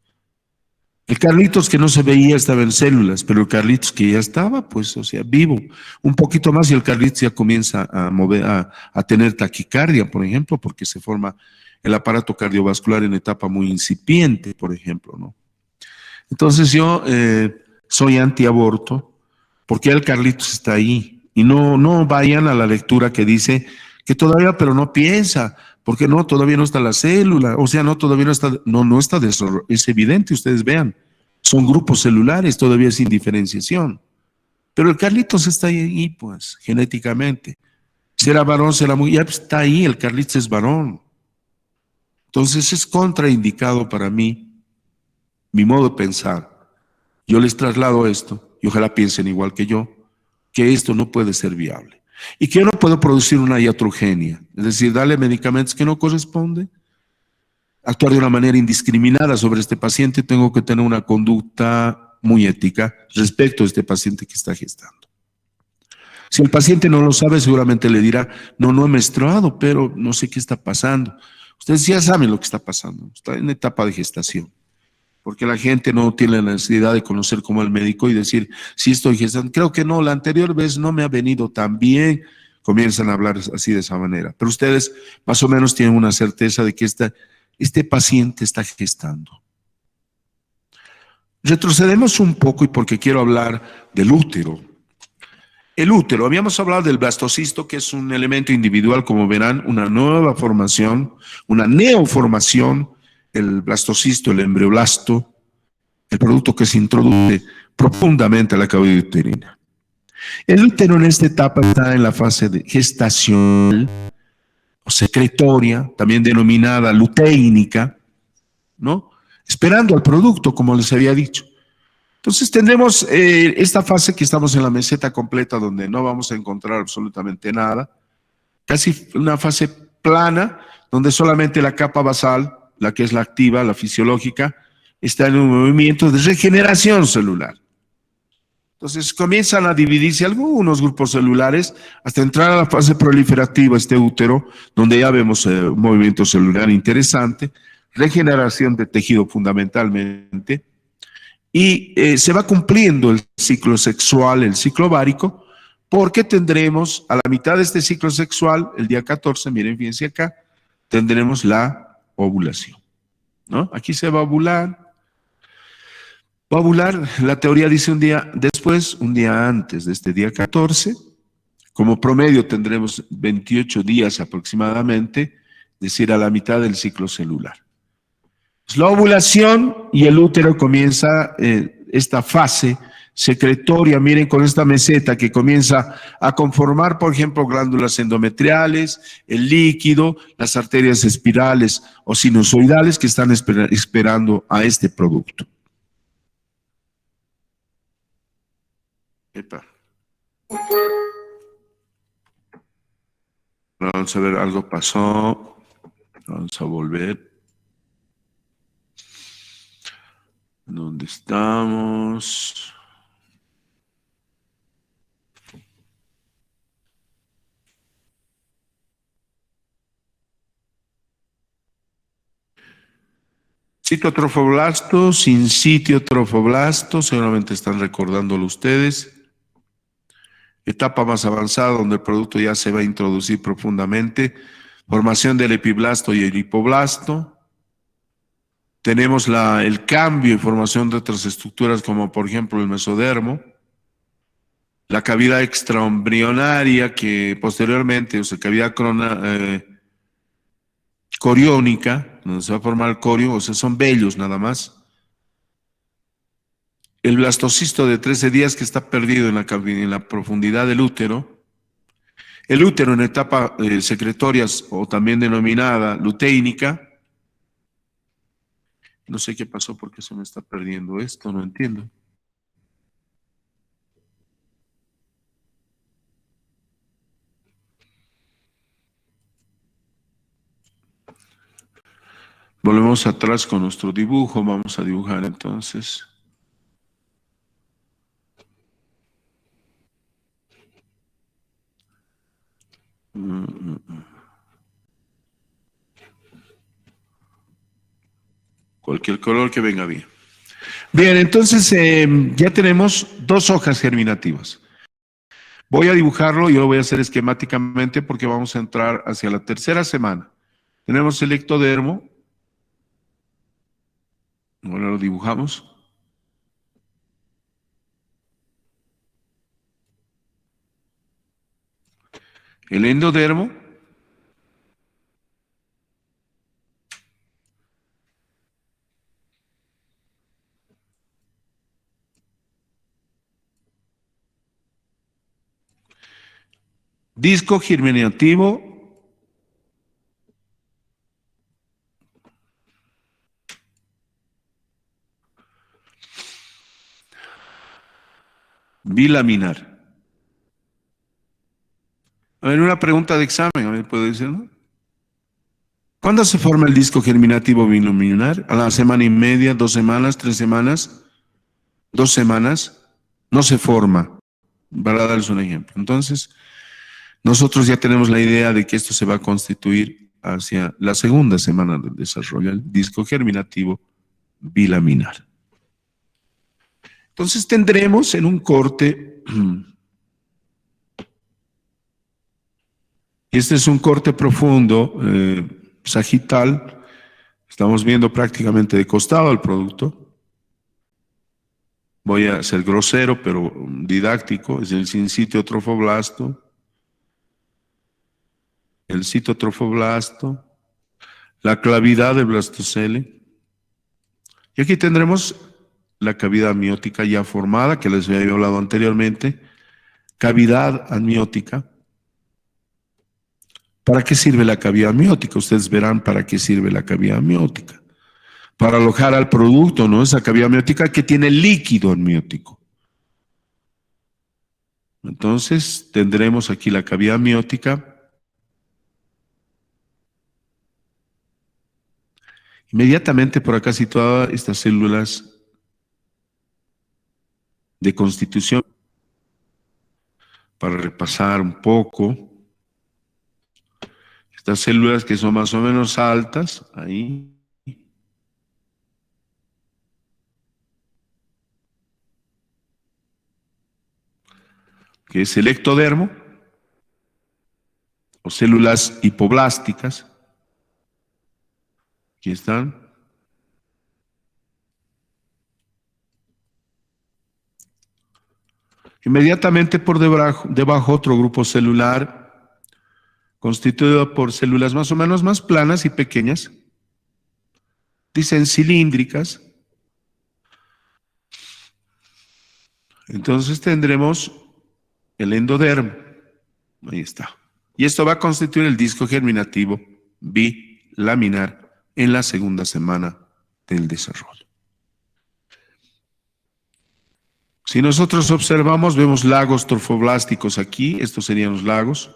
El Carlitos que no se veía estaba en células, pero el Carlitos que ya estaba, pues, o sea, vivo. Un poquito más y el Carlitos ya comienza a tener taquicardia, por ejemplo, porque se forma el aparato cardiovascular en etapa muy incipiente, por ejemplo, ¿no? Entonces yo soy antiaborto porque el Carlitos está ahí. Y no vayan a la lectura que dice que todavía, pero no piensa, porque no, todavía no está la célula, o sea, no, todavía no está, no está, es evidente, ustedes vean, son grupos celulares, todavía sin diferenciación. Pero el Carlitos está ahí, pues, genéticamente. Será varón, será mujer, ya está ahí, el Carlitos es varón. Entonces es contraindicado para mí, mi modo de pensar. Yo les traslado esto, y ojalá piensen igual que yo, que esto no puede ser viable. Y que yo no puedo producir una iatrogenia, es decir, darle medicamentos que no corresponden, actuar de una manera indiscriminada sobre este paciente. Tengo que tener una conducta muy ética respecto a este paciente que está gestando. Si el paciente no lo sabe, seguramente le dirá, no, no he menstruado, pero no sé qué está pasando. Ustedes ya saben lo que está pasando, está en etapa de gestación, porque la gente no tiene la necesidad de conocer como el médico y decir, sí estoy gestando. Creo que no, la anterior vez no me ha venido tan bien. Comienzan a hablar así de esa manera. Pero ustedes más o menos tienen una certeza de que este paciente está gestando. Retrocedemos un poco y porque quiero hablar del útero. El útero, habíamos hablado del blastocisto, que es un elemento individual, como verán, una nueva formación, una neoformación, el blastocisto, el embrioblasto, el producto que se introduce profundamente a la cavidad uterina. El útero en esta etapa está en la fase de gestacional o secretoria, también denominada luteínica, ¿no? Esperando al producto, como les había dicho. Entonces tendremos esta fase que estamos en la meseta completa, donde no vamos a encontrar absolutamente nada, casi una fase plana, donde solamente la capa basal, la que es la activa, la fisiológica, está en un movimiento de regeneración celular. Entonces comienzan a dividirse algunos grupos celulares hasta entrar a la fase proliferativa, este útero, donde ya vemos un movimiento celular interesante, regeneración de tejido fundamentalmente, y se va cumpliendo el ciclo sexual, el ciclo ovárico, porque tendremos a la mitad de este ciclo sexual, el día 14, miren, fíjense acá, tendremos la ovulación, ¿no? Aquí se va a ovular. Va a ovular, la teoría dice un día después, un día antes de este día 14. Como promedio tendremos 28 días aproximadamente, es decir, a la mitad del ciclo celular. Pues la ovulación y el útero comienza esta fase secretoria, miren, con esta meseta que comienza a conformar, por ejemplo, glándulas endometriales, el líquido, las arterias espirales o sinusoidales que están esperando a este producto. Epa. Vamos a ver, algo pasó. Vamos a volver. ¿Dónde estamos? Citotrofoblasto, sin sitio trofoblasto, seguramente están recordándolo ustedes. Etapa más avanzada donde el producto ya se va a introducir profundamente. Formación del epiblasto y el hipoblasto. Tenemos el cambio y formación de otras estructuras como por ejemplo el mesodermo. La cavidad extraembrionaria que posteriormente, o sea, cavidad coriónica, donde se va a formar el corio, o sea, son vellos nada más. El blastocisto de 13 días que está perdido en la profundidad del útero. El útero en etapa secretorias o también denominada luteínica. No sé qué pasó porque se me está perdiendo esto, no entiendo. Volvemos atrás con nuestro dibujo, vamos a dibujar entonces. Cualquier color que venga bien. Bien, entonces ya tenemos dos hojas germinativas. Voy a dibujarlo, yo lo voy a hacer esquemáticamente porque vamos a entrar hacia la tercera semana. Tenemos el ectodermo. Ahora lo dibujamos. El endodermo. Disco germinativo. Bilaminar. A ver, una pregunta de examen, a ver, ¿puedo decir, no? ¿Cuándo se forma el disco germinativo bilaminar? ¿A la semana y media, 2 semanas, 3 semanas? 2 semanas. No se forma. para darles un ejemplo. Entonces, nosotros ya tenemos la idea de que esto se va a constituir hacia la segunda semana del desarrollo, el disco germinativo bilaminar. Entonces tendremos en un corte, este es un corte profundo, sagital, estamos viendo prácticamente de costado el producto. Voy a ser grosero, pero didáctico, es el sincitio trofoblasto, el citotrofoblasto, la clavidad del blastocele. Y aquí tendremos la cavidad amniótica ya formada, que les había hablado anteriormente, cavidad amniótica. ¿Para qué sirve la cavidad amniótica? Ustedes verán para qué sirve la cavidad amniótica. Para alojar al producto, ¿no? Esa cavidad amniótica que tiene líquido amniótico. Entonces, tendremos aquí la cavidad amniótica. Inmediatamente por acá situadas estas células de constitución, para repasar un poco. Estas células que son más o menos altas, ahí. Que es el ectodermo, o células hipoblásticas. Aquí están. Inmediatamente por debajo otro grupo celular constituido por células más o menos más planas y pequeñas, dicen cilíndricas. Entonces tendremos el endodermo, ahí está. Y esto va a constituir el disco germinativo bilaminar en la segunda semana del desarrollo. Si nosotros observamos, vemos lagos trofoblásticos aquí, estos serían los lagos.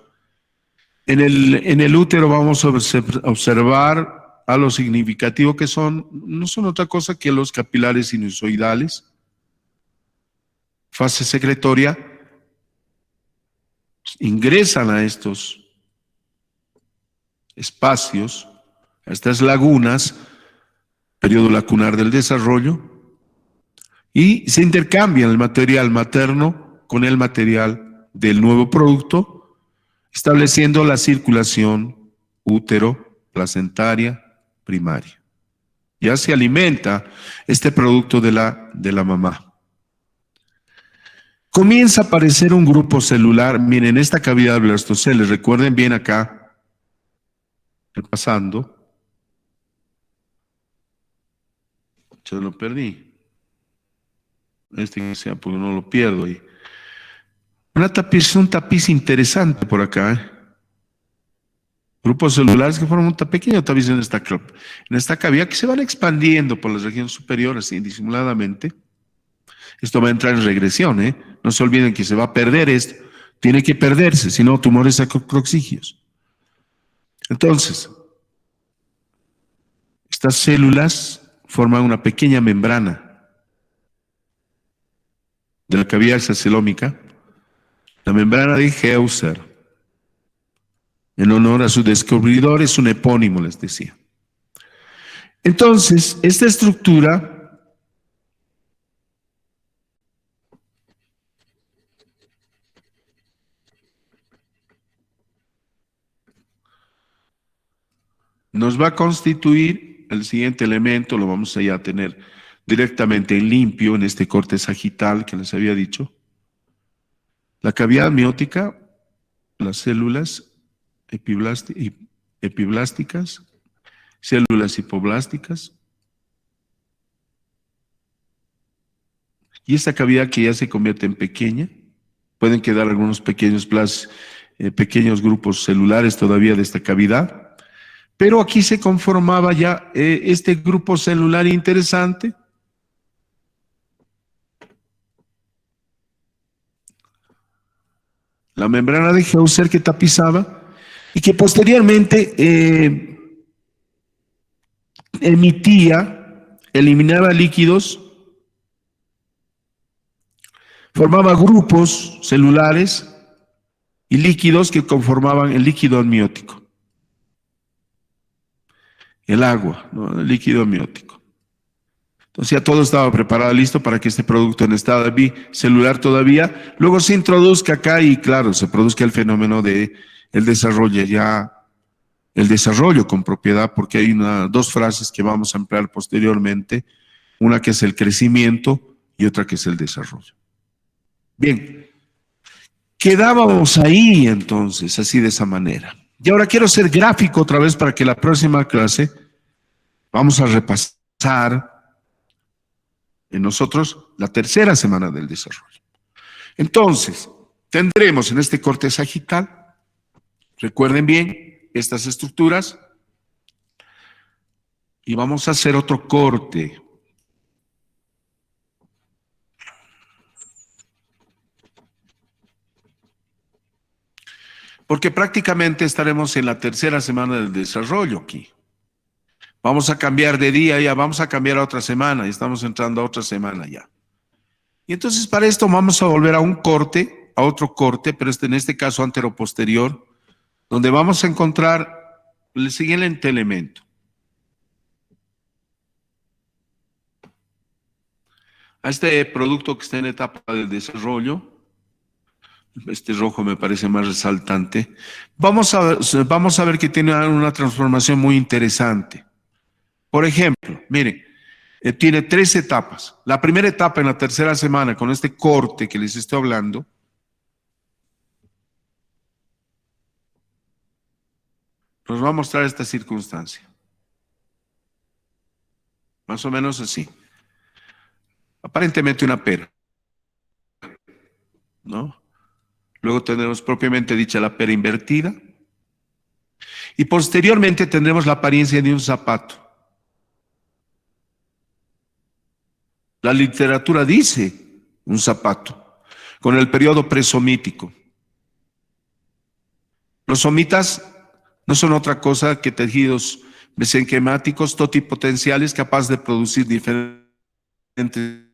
En el útero vamos a observar a lo significativo que son, no son otra cosa que los capilares sinusoidales. Fase secretoria, ingresan a estos espacios, a estas lagunas, periodo lacunar del desarrollo, y se intercambian el material materno con el material del nuevo producto, estableciendo la circulación útero-placentaria primaria. Ya se alimenta este producto de la mamá. Comienza a aparecer un grupo celular, miren, esta cavidad de blastocele, recuerden bien acá, repasando, yo lo perdí. Este que sea, porque no lo pierdo ahí. Un tapiz interesante por acá. Grupos celulares que forman un pequeño tapiz en esta cavidad que se van expandiendo por las regiones superiores indisimuladamente. Esto va a entrar en regresión, ¿eh? No se olviden que se va a perder esto. Tiene que perderse, si no, tumores acroxigios. Entonces, estas células forman una pequeña membrana de la cavidad hexacelómica, la membrana de Heuser, en honor a su descubridor, es un epónimo, les decía. Entonces, esta estructura nos va a constituir el siguiente elemento, lo vamos a ya tener directamente en limpio en este corte sagital que les había dicho. La cavidad amniótica, las células epiblásticas, células hipoblásticas, y esta cavidad que ya se convierte en pequeña, pueden quedar algunos pequeños grupos celulares todavía de esta cavidad, pero aquí se conformaba ya este grupo celular interesante, la membrana de Heuser que tapizaba y que posteriormente eliminaba líquidos formaba grupos celulares y líquidos que conformaban el líquido amniótico. El agua, ¿no? El líquido amniótico. Entonces ya todo estaba preparado, listo para que este producto en estado bicelular todavía, luego se introduzca acá y claro, se produzca el fenómeno de el desarrollo ya, el desarrollo con propiedad, porque hay dos frases que vamos a emplear posteriormente, una que es el crecimiento y otra que es el desarrollo. Bien, quedábamos ahí entonces, así de esa manera. Y ahora quiero ser gráfico otra vez para que la próxima clase vamos a repasar en nosotros la tercera semana del desarrollo. Entonces, tendremos en este corte sagital, recuerden bien estas estructuras, y vamos a hacer otro corte. Porque prácticamente estaremos en la tercera semana del desarrollo aquí. Vamos a cambiar de día ya, vamos a cambiar a otra semana, y estamos entrando a otra semana ya. Y entonces para esto vamos a volver a un corte, a otro corte, pero en este caso anteroposterior, donde vamos a encontrar el siguiente elemento. A este producto que está en etapa de desarrollo, este rojo me parece más resaltante, vamos a ver que tiene una transformación muy interesante. Por ejemplo, miren, tiene 3 etapas. La primera etapa en la tercera semana, con este corte que les estoy hablando, nos va a mostrar esta circunstancia. Más o menos así. Aparentemente una pera, ¿no? Luego tendremos propiamente dicha la pera invertida. Y posteriormente tendremos la apariencia de un zapato. La literatura dice un zapato, con el periodo presomítico. Los somitas no son otra cosa que tejidos mesenquemáticos totipotenciales capaces de producir diferentes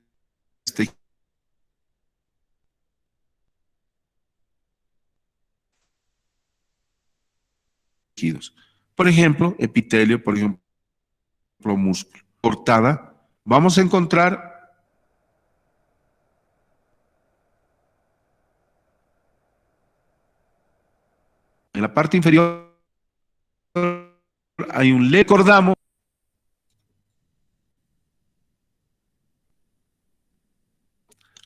tejidos. Por ejemplo, epitelio, por ejemplo, músculo. Portada, vamos a encontrar en la parte inferior hay un recordamos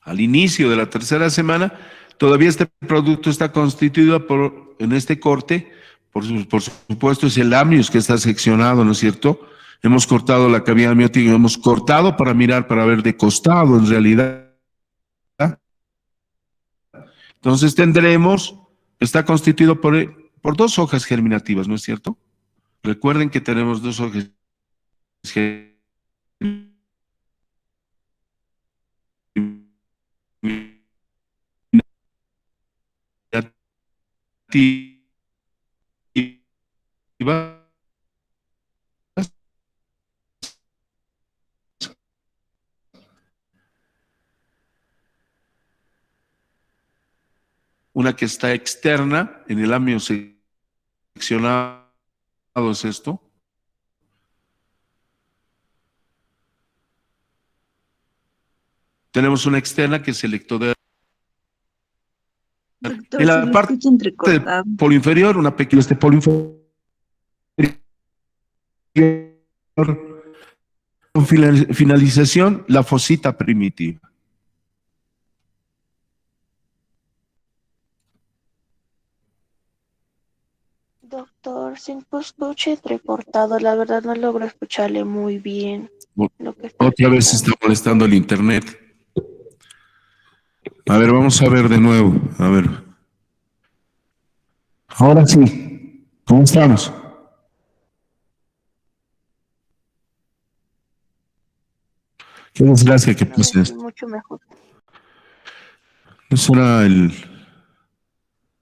al inicio de la tercera semana, todavía este producto está constituido por, en este corte, por supuesto es el amnios que está seccionado, ¿no es cierto? Hemos cortado la cavidad amniótica, hemos cortado para mirar, para ver de costado en realidad. Entonces tendremos, está constituido por 2 hojas germinativas, ¿no es cierto? Recuerden que tenemos 2 hojas germinativas. Una que está externa, en el amnio seccionado es esto. Tenemos una externa que es el ectodermo. Doctor, En se la le parte escucha entrecortado. del polo inferior, una pequeña polo inferior con finalización, la fosita primitiva. Doctor, se escucha entrecortado. La verdad no logro escucharle muy bien lo que está Otra vez está explicando. molestando el internet. A ver, vamos a ver de nuevo. A ver. Ahora sí. ¿Cómo estamos? Qué desgracia que Ahora pase sí, esto. mucho mejor. No será el...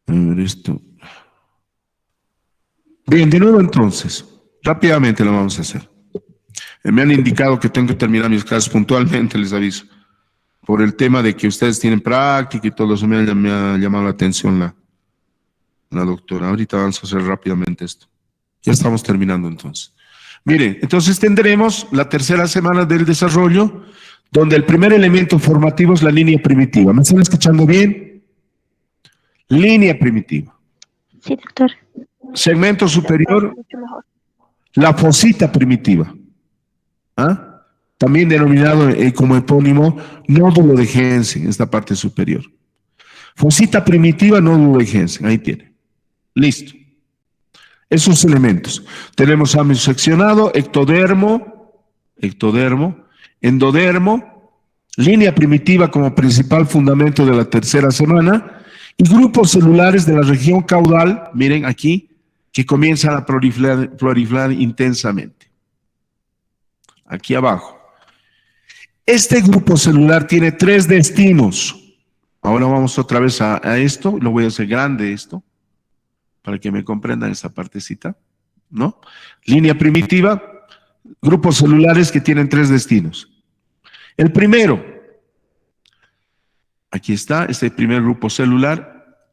A ver esto. Bien, de nuevo entonces. Rápidamente lo vamos a hacer. Me han indicado que tengo que terminar mis clases puntualmente, les aviso. por el tema de que ustedes tienen práctica y todo eso. Me ha llamado la atención la doctora. Ahorita vamos a hacer rápidamente esto. Ya estamos terminando entonces. Miren, entonces tendremos la tercera semana del desarrollo, donde el primer elemento formativo es la línea primitiva. ¿Me están escuchando bien? Línea primitiva. Sí, doctor. Segmento superior, Mucho mejor. la fosita primitiva. ¿Ah? También denominado como epónimo nódulo de Jensen, esta parte superior. Fosita primitiva, nódulo de Jensen, ahí tiene. Listo. Esos elementos. Tenemos amiseccionado, ectodermo, endodermo, línea primitiva como principal fundamento de la tercera semana y grupos celulares de la región caudal, miren aquí, que comienzan a proliferar intensamente. Aquí abajo. Este grupo celular tiene 3 destinos. Ahora vamos otra vez a esto, lo voy a hacer grande esto, para que me comprendan esta partecita, ¿no? Línea primitiva, grupos celulares que tienen 3 destinos. El primero, aquí está, este primer grupo celular,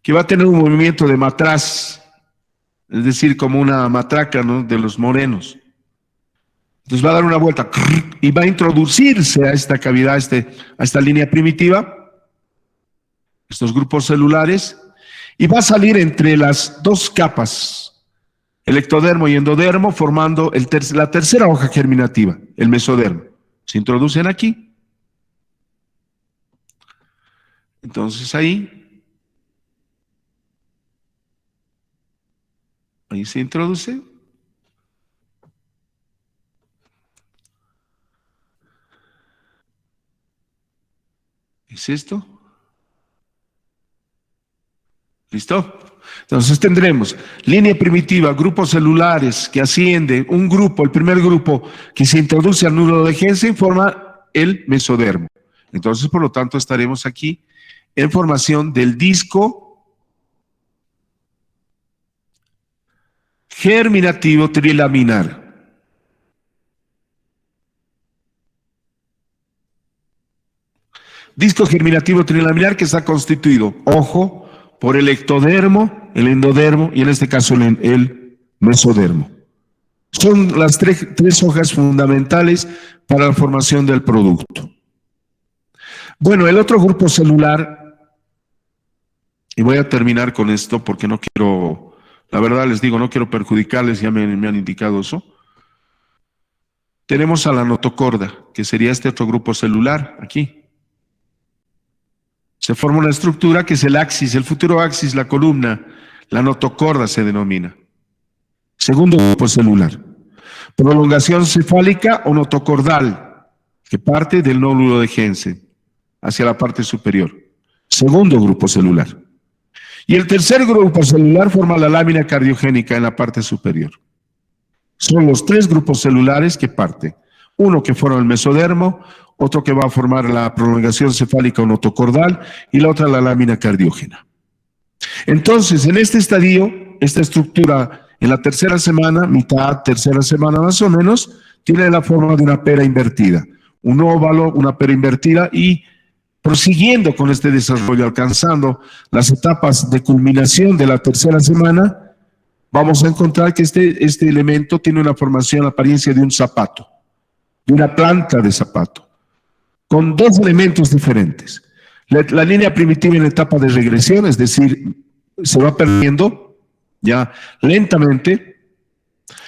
que va a tener un movimiento de matraz, es decir, como una matraca, ¿no?, de los morenos. Entonces va a dar una vuelta y va a introducirse a esta cavidad, a esta línea primitiva, estos grupos celulares, y va a salir entre las 2 capas, el ectodermo y endodermo, formando la tercera hoja germinativa, el mesodermo. Se introducen aquí. Entonces ahí se introduce. ¿Es esto? ¿Listo? Entonces tendremos línea primitiva, grupos celulares que ascienden, un grupo, el primer grupo que se introduce al nódulo de Jensen forma el mesodermo. Entonces, por lo tanto, estaremos aquí en formación del disco germinativo trilaminar. Disco germinativo trilaminar que está constituido, ojo, por el ectodermo, el endodermo y en este caso el mesodermo. Son las 3 hojas fundamentales para la formación del producto. Bueno, el otro grupo celular, y voy a terminar con esto porque no quiero, la verdad les digo, no quiero perjudicarles, ya me han indicado eso. Tenemos a la notocorda, que sería este otro grupo celular, aquí. Se forma una estructura que es el axis, el futuro axis, la columna, la notocorda se denomina. Segundo grupo celular. Prolongación cefálica o notocordal, que parte del nódulo de Jensen hacia la parte superior. Segundo grupo celular. Y el tercer grupo celular forma la lámina cardiogénica en la parte superior. Son los 3 grupos celulares que parten. Uno que forma el mesodermo, otro que va a formar la prolongación cefálica o notocordal y la otra la lámina cardiógena. Entonces, en este estadio, esta estructura en la tercera semana, mitad, tercera semana más o menos, tiene la forma de una pera invertida. Un óvalo, una pera invertida y prosiguiendo con este desarrollo, alcanzando las etapas de culminación de la tercera semana, vamos a encontrar que este elemento tiene una formación, la apariencia de un zapato, de una planta de zapato, con 2 elementos diferentes. La línea primitiva en la etapa de regresión, es decir, se va perdiendo ya lentamente,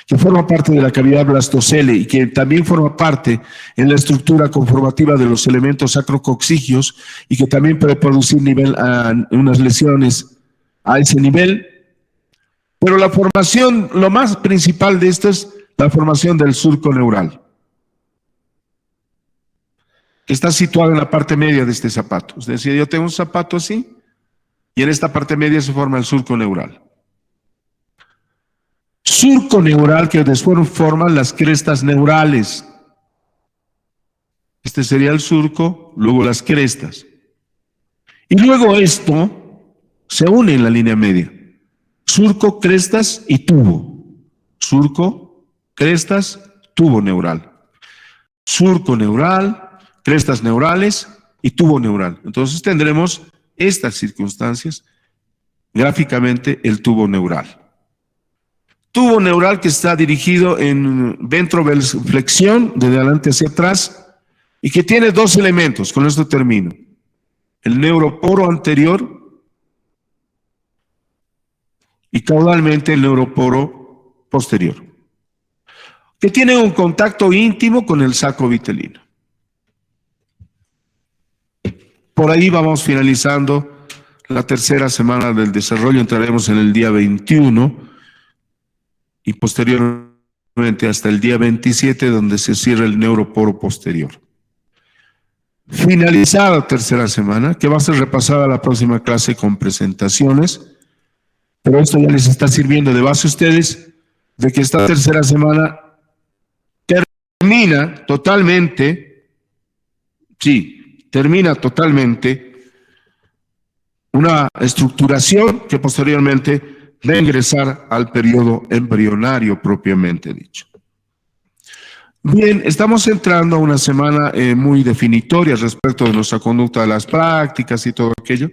que forma parte de la cavidad blastocele y que también forma parte en la estructura conformativa de los elementos sacrococcígeos y que también puede producir unas lesiones a ese nivel. Pero la formación, lo más principal de esto es la formación del surco neural, que está situado en la parte media de este zapato. Es decir, yo tengo un zapato así, y en esta parte media se forma el surco neural. Surco neural que después forman las crestas neurales. Este sería el surco, luego las crestas. Y luego esto se une en la línea media. Surco, crestas y tubo. Surco, crestas, tubo neural. Surco neural, crestas neurales, y tubo neural. Entonces tendremos estas circunstancias, gráficamente el tubo neural. Tubo neural que está dirigido en ventroflexión, de adelante hacia atrás, y que tiene dos elementos, con esto termino. El neuroporo anterior y caudalmente el neuroporo posterior, que tiene un contacto íntimo con el saco vitelino. Por ahí vamos finalizando la tercera semana del desarrollo, entraremos en el día 21 y posteriormente hasta el día 27, donde se cierra el neuroporo posterior. Finalizada la tercera semana, que va a ser repasada la próxima clase con presentaciones, pero esto ya les está sirviendo de base a ustedes, de que esta tercera semana termina totalmente una estructuración que posteriormente va a ingresar al periodo embrionario propiamente dicho. Bien, estamos entrando a una semana muy definitoria respecto de nuestra conducta de las prácticas y todo aquello.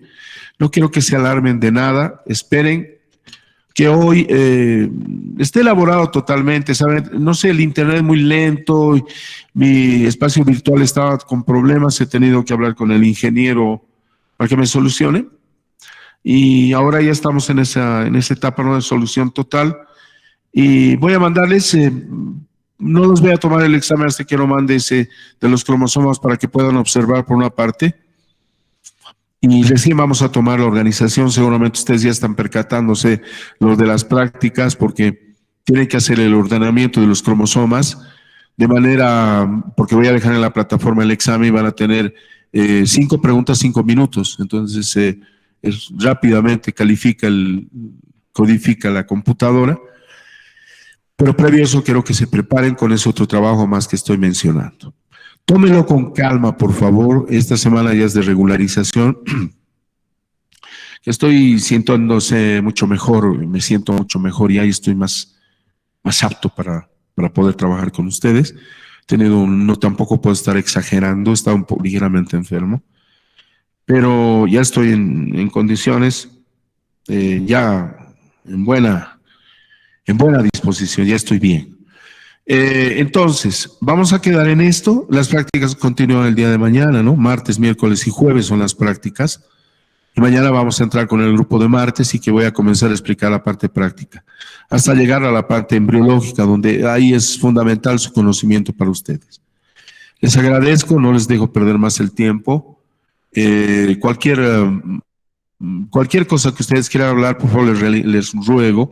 No quiero que se alarmen de nada, esperen que hoy esté elaborado totalmente, ¿saben? No sé, el internet es muy lento, mi espacio virtual estaba con problemas, he tenido que hablar con el ingeniero para que me solucione. Y ahora ya estamos en esa etapa, ¿no?, de solución total. Y voy a mandarles, no les voy a tomar el examen hasta que lo mande ese de los cromosomas para que puedan observar por una parte. Y recién vamos a tomar la organización, seguramente ustedes ya están percatándose lo de las prácticas porque tienen que hacer el ordenamiento de los cromosomas de manera, porque voy a dejar en la plataforma el examen y van a tener 5 preguntas, 5 minutos. Entonces, rápidamente codifica la computadora, pero previo a eso quiero que se preparen con ese otro trabajo más que estoy mencionando. Tómenlo con calma, por favor. Esta semana ya es de regularización. Estoy sintiéndose mucho mejor, me siento mucho mejor y ahí estoy más apto para poder trabajar con ustedes. No tampoco puedo estar exagerando, he estado ligeramente enfermo, pero ya estoy en condiciones, ya en buena disposición, ya estoy bien. Entonces, vamos a quedar en esto. Las prácticas continúan el día de mañana, ¿no? Martes, miércoles y jueves son las prácticas. Y mañana vamos a entrar con el grupo de martes y que voy a comenzar a explicar la parte práctica, hasta llegar a la parte embriológica, donde ahí es fundamental su conocimiento para ustedes. Les agradezco, no les dejo perder más el tiempo. Cualquier cosa que ustedes quieran hablar, por favor, les ruego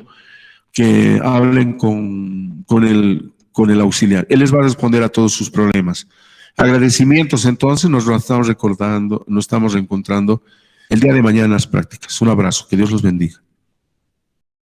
que hablen con el auxiliar. Él les va a responder a todos sus problemas. Agradecimientos, entonces, nos estamos reencontrando el día de mañana en las prácticas. Un abrazo, que Dios los bendiga.